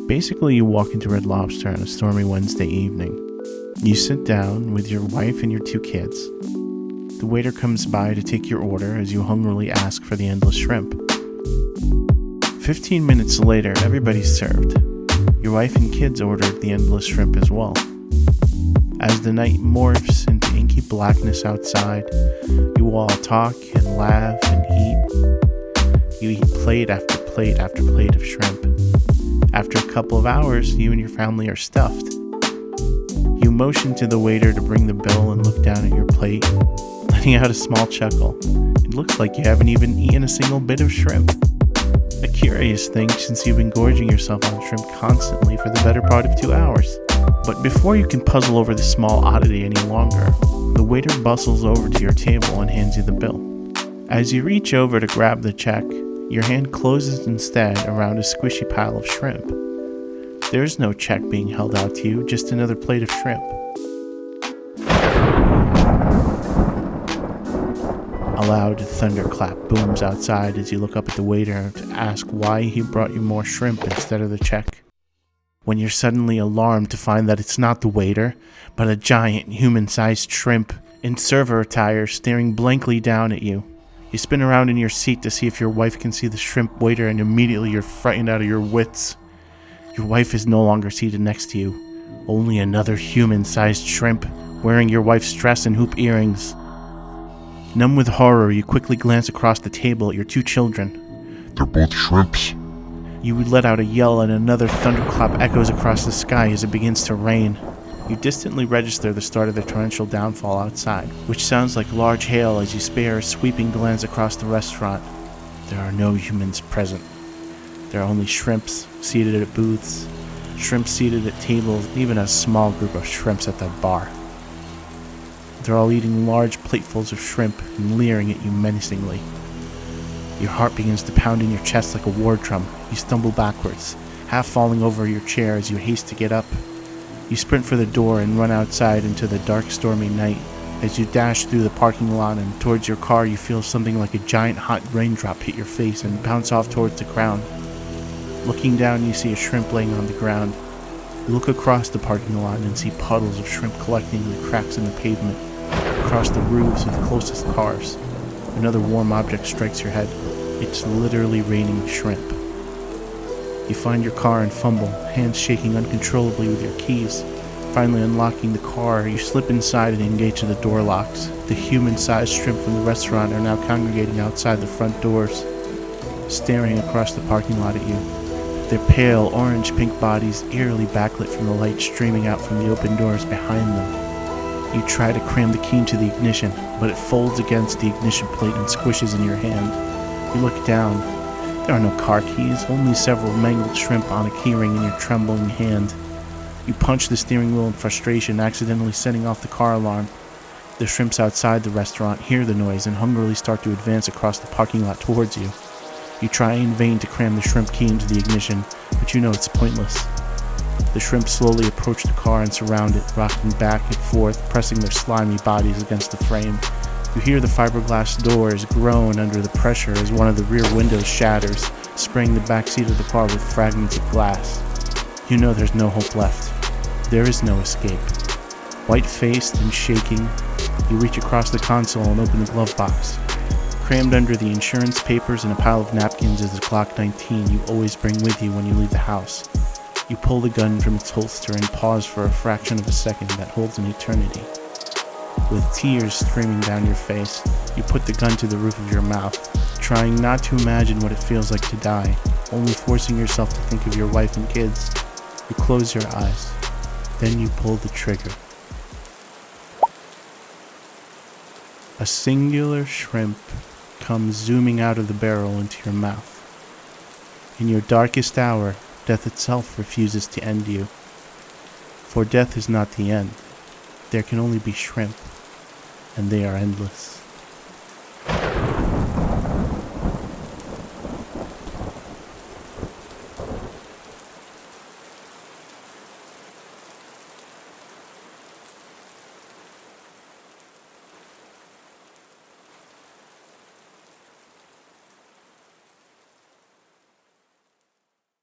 Basically, you walk into Red Lobster on a stormy Wednesday evening. You sit down with your wife and your 2 kids. The waiter comes by to take your order as you hungrily ask for the endless shrimp. 15 minutes later, everybody's served. Your wife and kids ordered the endless shrimp as well. As the night morphs into inky blackness outside, you all talk and laugh and eat. You eat plate after plate after plate of shrimp. After a couple of hours, you and your family are stuffed. You motion to the waiter to bring the bill and look down at your plate, letting out a small chuckle. It looks like you haven't even eaten a single bit of shrimp. A curious thing, since you've been gorging yourself on shrimp constantly for the better part of 2 hours. But before you can puzzle over this small oddity any longer, the waiter bustles over to your table and hands you the bill. As you reach over to grab the check, your hand closes instead around a squishy pile of shrimp. There's no check being held out to you, just another plate of shrimp. A loud thunderclap booms outside as you look up at the waiter to ask why he brought you more shrimp instead of the check. When you're suddenly alarmed to find that it's not the waiter, but a giant human-sized shrimp in server attire staring blankly down at you. You spin around in your seat to see if your wife can see the shrimp waiter, and immediately you're frightened out of your wits. Your wife is no longer seated next to you, only another human-sized shrimp wearing your wife's dress and hoop earrings. Numb with horror, you quickly glance across the table at your 2 children. They're both shrimps. You let out a yell and another thunderclap echoes across the sky as it begins to rain. You distantly register the start of the torrential downfall outside, which sounds like large hail as you spare a sweeping glance across the restaurant. There are no humans present. There are only shrimps seated at booths, shrimps seated at tables, and even a small group of shrimps at the bar. They're all eating large platefuls of shrimp and leering at you menacingly. Your heart begins to pound in your chest like a war drum. You stumble backwards, half falling over your chair as you haste to get up. You sprint for the door and run outside into the dark, stormy night. As you dash through the parking lot and towards your car, you feel something like a giant hot raindrop hit your face and bounce off towards the ground. Looking down, you see a shrimp laying on the ground. You look across the parking lot and see puddles of shrimp collecting in the cracks in the pavement, across the roofs of the closest cars. Another warm object strikes your head. It's literally raining shrimp. You find your car and fumble, hands shaking uncontrollably with your keys. Finally unlocking the car, you slip inside and engage the door locks. The human-sized shrimp from the restaurant are now congregating outside the front doors, staring across the parking lot at you. Their pale, orange-pink bodies eerily backlit from the light streaming out from the open doors behind them. You try to cram the key into the ignition, but it folds against the ignition plate and squishes in your hand. You look down. There are no car keys, only several mangled shrimp on a keyring in your trembling hand. You punch the steering wheel in frustration, accidentally setting off the car alarm. The shrimps outside the restaurant hear the noise and hungrily start to advance across the parking lot towards you. You try in vain to cram the shrimp key into the ignition, but you know it's pointless. The shrimp slowly approach the car and surround it, rocking back and forth, pressing their slimy bodies against the frame. You hear the fiberglass doors groan under the pressure as one of the rear windows shatters, spraying the back seat of the car with fragments of glass. You know there's no hope left. There is no escape. White-faced and shaking, you reach across the console and open the glove box. Crammed under the insurance papers and a pile of napkins is a Glock 19 you always bring with you when you leave the house. You pull the gun from its holster and pause for a fraction of a second that holds an eternity. With tears streaming down your face, you put the gun to the roof of your mouth, trying not to imagine what it feels like to die, only forcing yourself to think of your wife and kids. You close your eyes, then you pull the trigger. A singular shrimp comes zooming out of the barrel into your mouth. In your darkest hour, death itself refuses to end you. For death is not the end. There can only be shrimp, and they are endless.